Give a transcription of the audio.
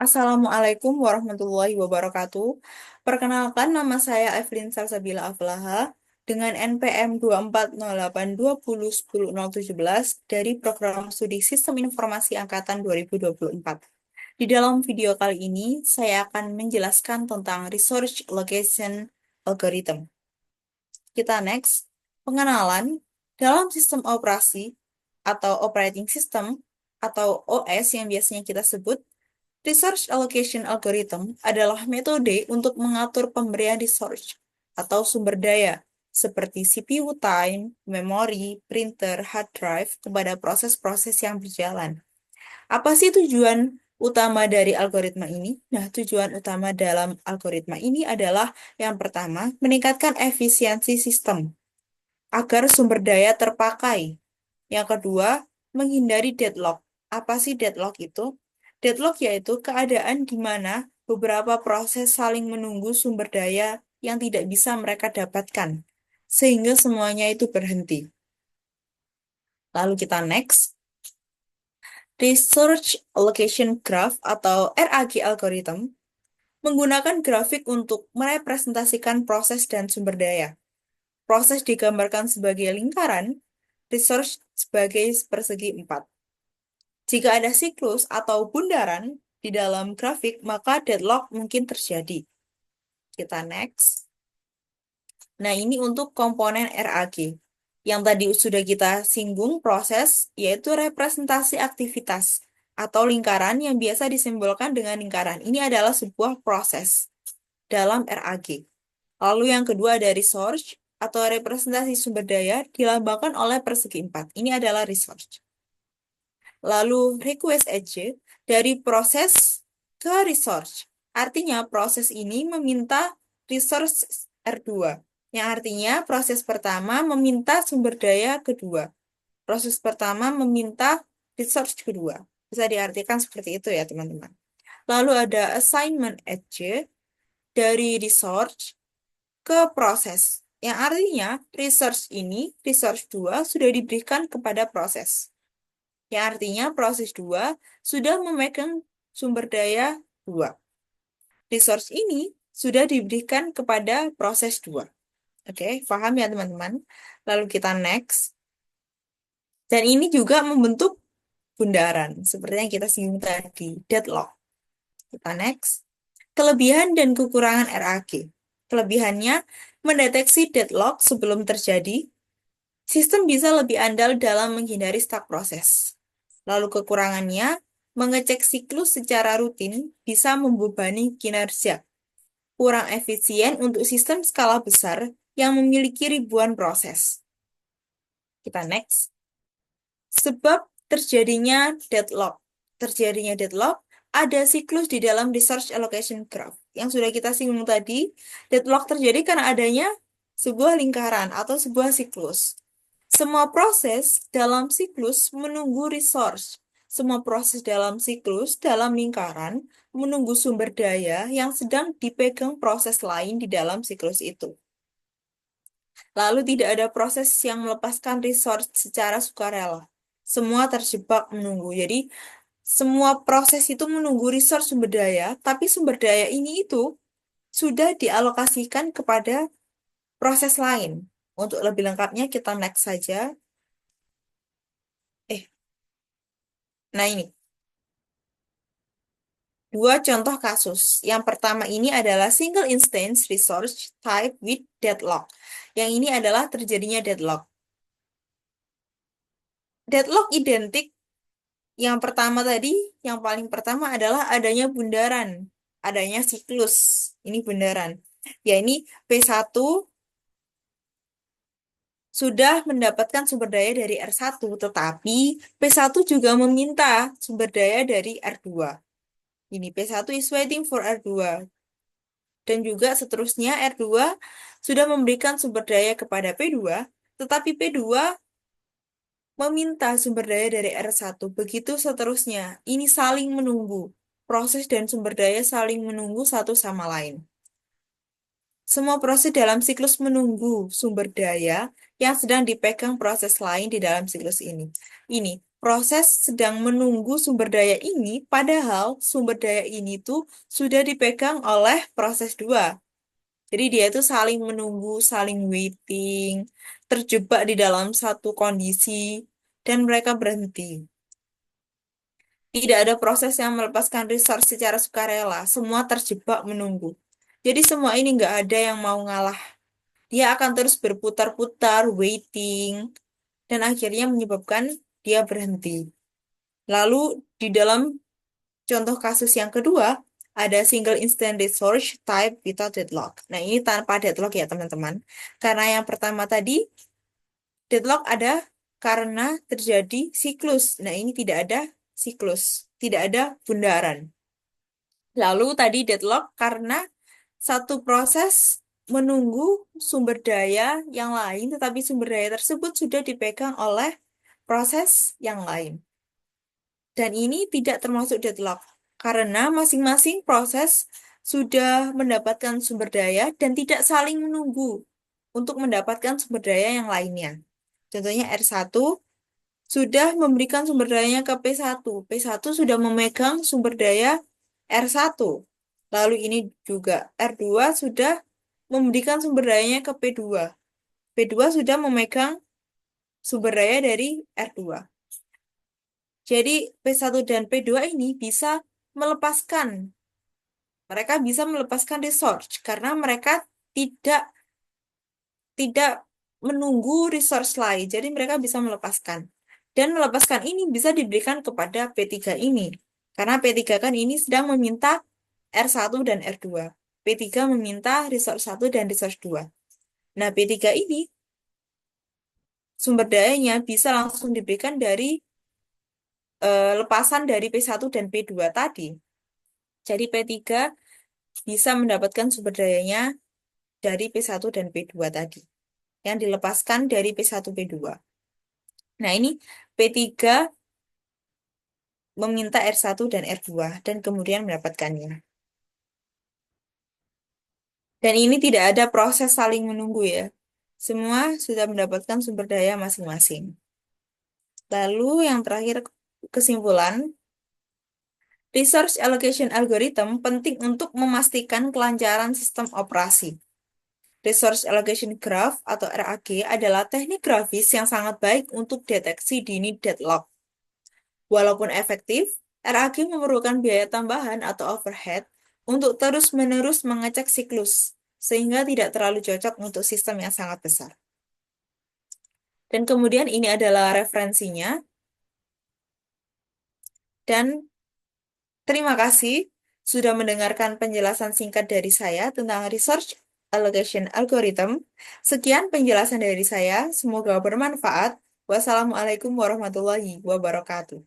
Assalamualaikum warahmatullahi wabarakatuh. Perkenalkan, nama saya Evelyn Salsabila Aflaha dengan NPM 2408201017 dari Program Studi Sistem Informasi Angkatan 2024. Di dalam video kali ini, saya akan menjelaskan tentang Resource Allocation Algorithm. Kita next, pengenalan dalam sistem operasi atau operating system atau OS yang biasanya kita sebut. Resource Allocation Algorithm adalah metode untuk mengatur pemberian resource atau sumber daya seperti CPU time, memori, printer, hard drive kepada proses-proses yang berjalan. Apa sih tujuan utama dari algoritma ini? Nah, tujuan utama dalam algoritma ini adalah yang pertama, meningkatkan efisiensi sistem agar sumber daya terpakai. Yang kedua, menghindari deadlock. Apa sih deadlock itu? Deadlock yaitu keadaan di mana beberapa proses saling menunggu sumber daya yang tidak bisa mereka dapatkan, sehingga semuanya itu berhenti. Lalu kita next, Resource Allocation Graph atau RAG algorithm menggunakan grafik untuk merepresentasikan proses dan sumber daya. Proses digambarkan sebagai lingkaran, resource sebagai persegi 4. Jika ada siklus atau bundaran di dalam grafik, maka deadlock mungkin terjadi. Kita next. Nah, ini untuk komponen RAG. Yang tadi sudah kita singgung proses, yaitu representasi aktivitas atau lingkaran yang biasa disimbolkan dengan lingkaran. Ini adalah sebuah proses dalam RAG. Lalu yang kedua ada resource atau representasi sumber daya dilambangkan oleh persegi 4. Ini adalah resource. Lalu request edge dari proses ke resource. Artinya proses ini meminta resource R2. Yang artinya proses pertama meminta sumber daya kedua. Proses pertama meminta resource kedua. Bisa diartikan seperti itu ya teman-teman. Lalu ada assignment edge dari resource ke proses. Yang artinya resource ini, resource 2 sudah diberikan kepada proses. Yang artinya proses 2 sudah memegang sumber daya 2. Resource ini sudah diberikan kepada proses 2. Oke, paham ya teman-teman? Lalu kita next. Dan ini juga membentuk bundaran, seperti yang kita singgung tadi, deadlock. Kita next. Kelebihan dan kekurangan RAG. Kelebihannya, mendeteksi deadlock sebelum terjadi. Sistem bisa lebih andal dalam menghindari stuck proses. Lalu kekurangannya, mengecek siklus secara rutin bisa membebani kinerja. Kurang efisien untuk sistem skala besar yang memiliki ribuan proses. Kita next. Sebab terjadinya deadlock. Terjadinya deadlock, ada siklus di dalam resource allocation graph. Yang sudah kita singgung tadi, deadlock terjadi karena adanya sebuah lingkaran atau sebuah siklus. Semua proses dalam siklus menunggu resource. Semua proses dalam siklus dalam lingkaran menunggu sumber daya yang sedang dipegang proses lain di dalam siklus itu. Lalu tidak ada proses yang melepaskan resource secara sukarela. Semua terjebak menunggu. Jadi semua proses itu menunggu resource sumber daya, tapi sumber daya ini itu sudah dialokasikan kepada proses lain. Untuk lebih lengkapnya kita next saja. Nah ini, dua contoh kasus. Yang pertama ini adalah single instance resource type with deadlock. Yang ini adalah terjadinya deadlock. Deadlock identik yang pertama tadi, yang paling pertama adalah adanya bundaran, adanya siklus. Ini bundaran. Ya ini P1 sudah mendapatkan sumber daya dari R1, tetapi P1 juga meminta sumber daya dari R2. Ini P1 is waiting for R2. Dan juga seterusnya R2 sudah memberikan sumber daya kepada P2, tetapi P2 meminta sumber daya dari R1. Begitu seterusnya. Ini saling menunggu. Proses dan sumber daya saling menunggu satu sama lain. Semua proses dalam siklus menunggu sumber daya yang sedang dipegang proses lain di dalam siklus ini. Ini, proses sedang menunggu sumber daya ini, padahal sumber daya ini tuh sudah dipegang oleh proses 2. Jadi dia itu saling menunggu, saling waiting, terjebak di dalam satu kondisi, dan mereka berhenti. Tidak ada proses yang melepaskan resource secara sukarela, semua terjebak menunggu. Jadi semua ini nggak ada yang mau ngalah. Dia akan terus berputar-putar, waiting, dan akhirnya menyebabkan dia berhenti. Lalu di dalam contoh kasus yang kedua, ada single instant resource type without deadlock. Nah, ini tanpa deadlock ya, teman-teman. Karena yang pertama tadi, deadlock ada karena terjadi siklus. Nah, ini tidak ada siklus, tidak ada bundaran. Lalu tadi deadlock karena satu proses menunggu sumber daya yang lain, tetapi sumber daya tersebut sudah dipegang oleh proses yang lain. Dan ini tidak termasuk deadlock, karena masing-masing proses sudah mendapatkan sumber daya dan tidak saling menunggu untuk mendapatkan sumber daya yang lainnya. Contohnya R1 sudah memberikan sumber dayanya ke P1. P1 sudah memegang sumber daya R1. Lalu ini juga R2 sudah memberikan sumber dayanya ke P2. P2 sudah memegang sumber daya dari R2. Jadi P1 dan P2 ini bisa melepaskan. Mereka bisa melepaskan resource karena mereka tidak tidak menunggu resource lain. Jadi mereka bisa melepaskan. Dan melepaskan ini bisa diberikan kepada P3 ini. Karena P3 kan ini sedang meminta R1 dan R2. P3 meminta resource 1 dan resource 2. Nah, P3 ini sumber dayanya bisa langsung diberikan dari lepasan dari P1 dan P2 tadi. Jadi P3 bisa mendapatkan sumber dayanya dari P1 dan P2 tadi. Yang dilepaskan dari P1, P2. Nah, ini P3 meminta R1 dan R2 dan kemudian mendapatkannya. Dan ini tidak ada proses saling menunggu ya. Semua sudah mendapatkan sumber daya masing-masing. Lalu yang terakhir kesimpulan, resource allocation algorithm penting untuk memastikan kelancaran sistem operasi. Resource Allocation Graph atau RAG adalah teknik grafis yang sangat baik untuk deteksi dini deadlock. Walaupun efektif, RAG memerlukan biaya tambahan atau overhead untuk terus-menerus mengecek siklus, sehingga tidak terlalu cocok untuk sistem yang sangat besar. Dan kemudian ini adalah referensinya. Dan terima kasih sudah mendengarkan penjelasan singkat dari saya tentang Resource Allocation Algorithm. Sekian penjelasan dari saya, semoga bermanfaat. Wassalamualaikum warahmatullahi wabarakatuh.